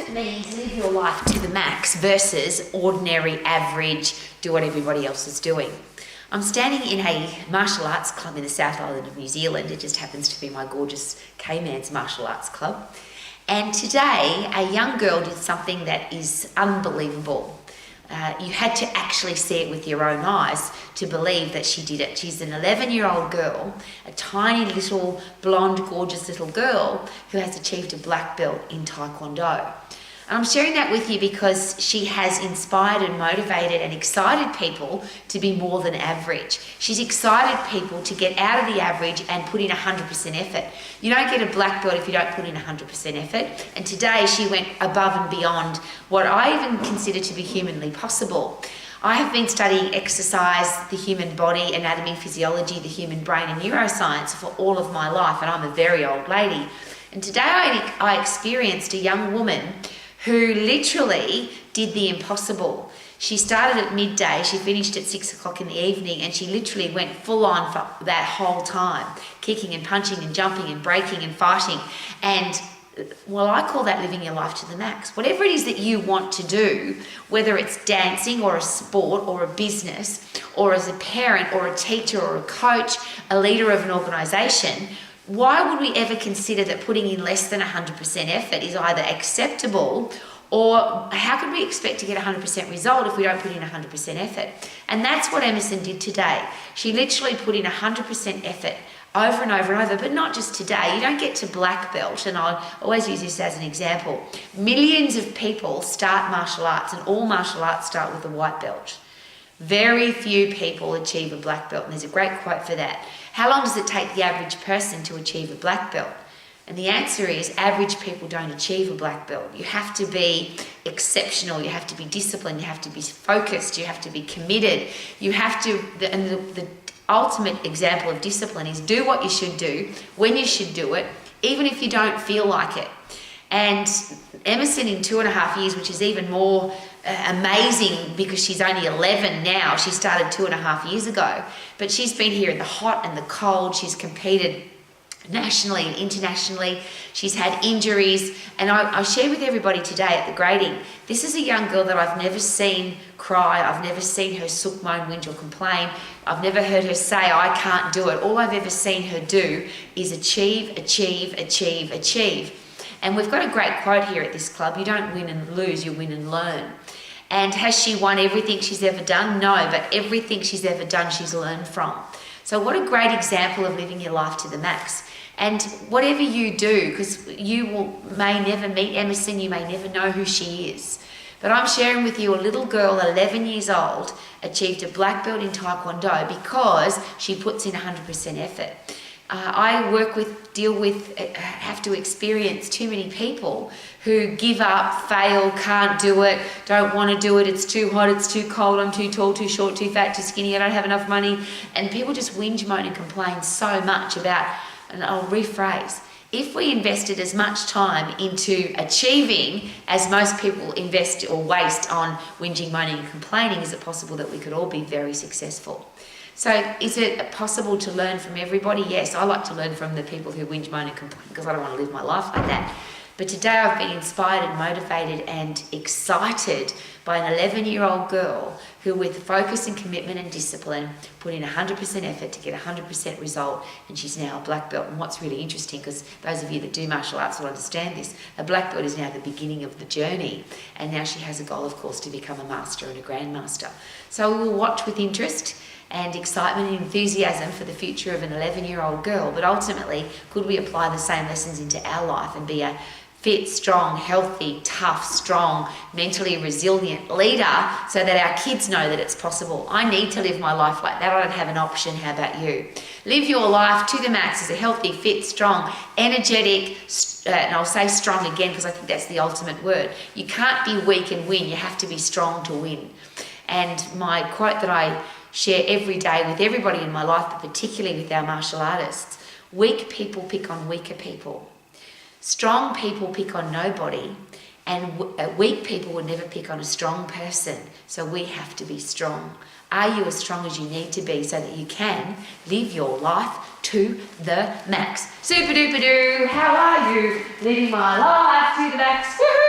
it mean to live your life to the max versus ordinary, average, do what everybody else is doing? I'm standing in a martial arts club in the South Island of New Zealand. It just happens to be my gorgeous K-Man's martial arts club. And today, a young girl did something that is unbelievable. You had to actually see it with your own eyes to believe that she did it. She's an 11-year-old girl, a tiny little blonde, gorgeous little girl who has achieved a black belt in Taekwondo. And I'm sharing that with you because she has inspired and motivated and excited people to be more than average. She's excited people to get out of the average and put in 100% effort. You don't get a black belt if you don't put in 100% effort. And today she went above and beyond what I even consider to be humanly possible. I have been studying exercise, the human body, anatomy, physiology, the human brain and neuroscience for all of my life, and I'm a very old lady. And today I experienced a young woman who literally did the impossible. She started at midday, she finished at 6 o'clock in the evening, and she literally went full on for that whole time, kicking and punching and jumping and breaking and fighting. And well, I call that living your life to the max. Whatever it is that you want to do, whether it's dancing or a sport or a business, or as a parent or a teacher or a coach, a leader of an organisation, why would we ever consider that putting in less than 100% effort is either acceptable, or how could we expect to get 100% result if we don't put in 100% effort? And that's what Emerson did today. She literally put in 100% effort over and over and over, but not just today. You don't get to black belt, and I always use this as an example. Millions of people start martial arts, and all martial arts start with a white belt. Very few people achieve a black belt, and there's a great quote for that. How long does it take the average person to achieve a black belt? And the answer is average people don't achieve a black belt. You have to be exceptional, you have to be disciplined, you have to be focused, you have to be committed. You have to, and the ultimate example of discipline is do what you should do, when you should do it, even if you don't feel like it. And Emerson in 2.5 years, which is even more amazing because she's only 11 now. She started 2.5 years ago, but she's been here in the hot and the cold. She's competed nationally and internationally. She's had injuries, and I share with everybody today at the grading, this is a young girl that I've never seen cry. I've never seen her sook, moan, whinge or complain. I've never heard her say, I can't do it. All I've ever seen her do is achieve, achieve, achieve, achieve. And we've got a great quote here at this club: you don't win and lose, you win and learn. And has she won everything she's ever done? No, but everything she's ever done, she's learned from. So what a great example of living your life to the max. And whatever you do, because may never meet Emerson, you may never know who she is. But I'm sharing with you a little girl, 11 years old, achieved a black belt in Taekwondo because she puts in 100% effort. I have to experience too many people who give up, fail, can't do it, don't want to do it, it's too hot, it's too cold, I'm too tall, too short, too fat, too skinny, I don't have enough money. And people just whinge, moan and complain so much about, and I'll rephrase, if we invested as much time into achieving as most people invest or waste on whinging, moaning and complaining, is it possible that we could all be very successful? So is it possible to learn from everybody? Yes, I like to learn from the people who whinge, moan and complain because I don't want to live my life like that. But today I've been inspired and motivated and excited by an 11-year-old girl who, with focus and commitment and discipline, put in 100% effort to get 100% result, and she's now a black belt. And what's really interesting, because those of you that do martial arts will understand this, a black belt is now the beginning of the journey, and now she has a goal, of course, to become a master and a grandmaster. So we will watch with interest and excitement and enthusiasm for the future of an 11-year-old girl, but ultimately, could we apply the same lessons into our life and be a fit, strong, healthy, tough, strong, mentally resilient leader so that our kids know that it's possible? I need to live my life like that. I don't have an option. How about you? Live your life to the max as a healthy, fit, strong, energetic, and I'll say strong again because I think that's the ultimate word. You can't be weak and win. You have to be strong to win. And my quote that I share every day with everybody in my life, but particularly with our martial artists: weak people pick on weaker people. Strong people pick on nobody, and weak people would never pick on a strong person. So we have to be strong. Are you as strong as you need to be so that you can live your life to the max? Super duper doo, how are you? Living my life to the max. Woo-hoo!